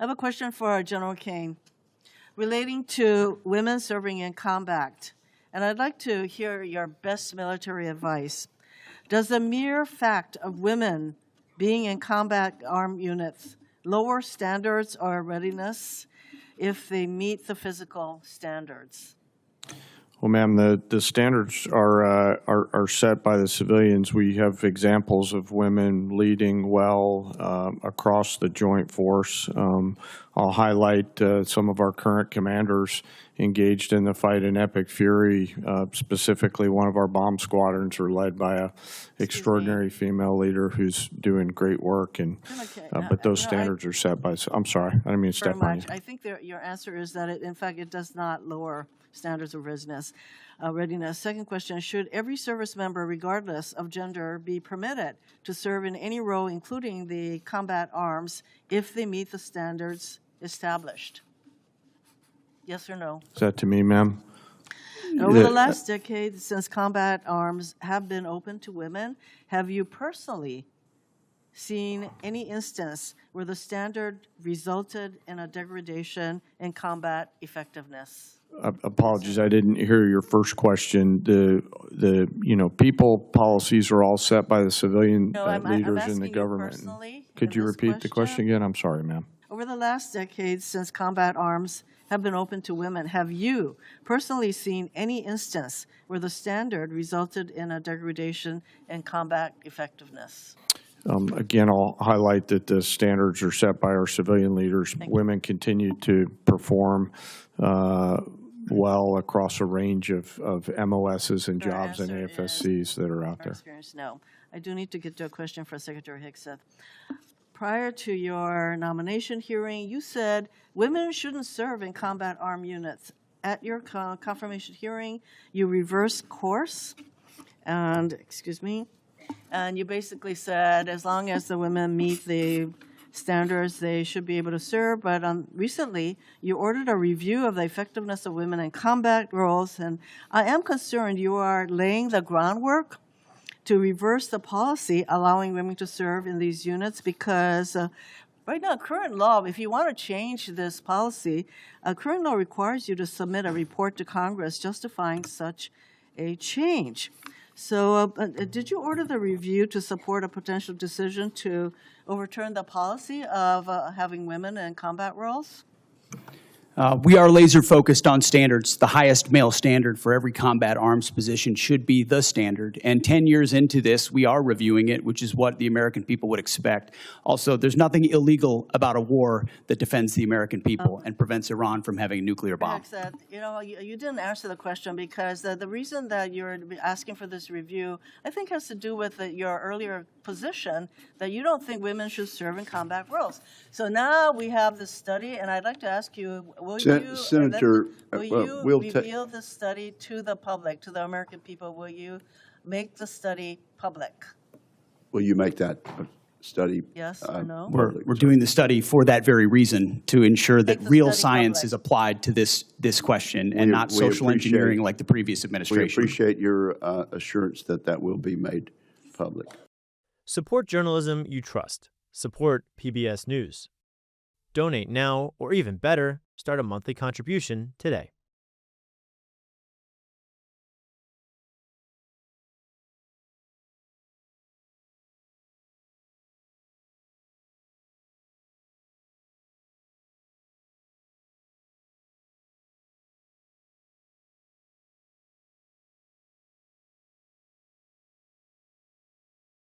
have a question for General Caine relating to women serving in combat, and I'd like to hear your best military advice. Does the mere fact of women being in combat armed units lower standards or readiness if they meet the physical standards? Well, ma'am, the standards are set by the civilians. We have examples of women leading well across the joint force. I'll highlight some of our current commanders engaged in the fight in Epic Fury. Specifically, one of our bomb squadrons are led by an extraordinary female leader who's doing great work. And but those standards are set by. I'm sorry, I didn't mean to step on you. I think your answer is that in fact it does not lower standards of readiness. Second question, should every service member, regardless of gender, be permitted to serve in any role, including the combat arms, if they meet the standards established? Yes or no? Is that to me, ma'am? Over the last decade, since combat arms have been open to women, have you personally seen any instance where the standard resulted in a degradation in combat effectiveness? Apologies, I didn't hear your first question. The people policies are all set by the civilian leaders in the government. Could you repeat the question again? I'm sorry, ma'am. Over the last decade, since combat arms have been open to women, have you personally seen any instance where the standard resulted in a degradation in combat effectiveness? Again, I'll highlight that the standards are set by our civilian leaders. Women continue to perform well across a range of MOSs and jobs and AFSCs that are out there. No. I do need to get to a question for Secretary Hegseth. Prior to your nomination hearing, you said women shouldn't serve in combat armed units. At your confirmation hearing, you reversed course, and you basically said as long as the women meet the standards, they should be able to serve. But recently, you ordered a review of the effectiveness of women in combat roles, and I am concerned you are laying the groundwork to reverse the policy allowing women to serve in these units, because right now, current law, if you want to change this policy, current law requires you to submit a report to Congress justifying such a change. So did you order the review to support a potential decision to overturn the policy of having women in combat roles? We are laser focused on standards. The highest male standard for every combat arms position should be the standard. And 10 years into this, we are reviewing it, which is what the American people would expect. Also, there's nothing illegal about a war that defends the American people and prevents Iran from having a nuclear bomb. You didn't answer the question, because the reason that you're asking for this review, I think, has to do with your earlier position that you don't think women should serve in combat roles. So now we have this study, and I'd like to ask you, will Senator, you reveal the study to the public, to the American people? Will you make the study public? Will you make that study? Yes or no? We're doing the study for that very reason, to ensure that real science is applied to this question and not social engineering like the previous administration. We appreciate your assurance that that will be made public. Support journalism you trust. Support PBS News. Donate now, or even better, start a monthly contribution today.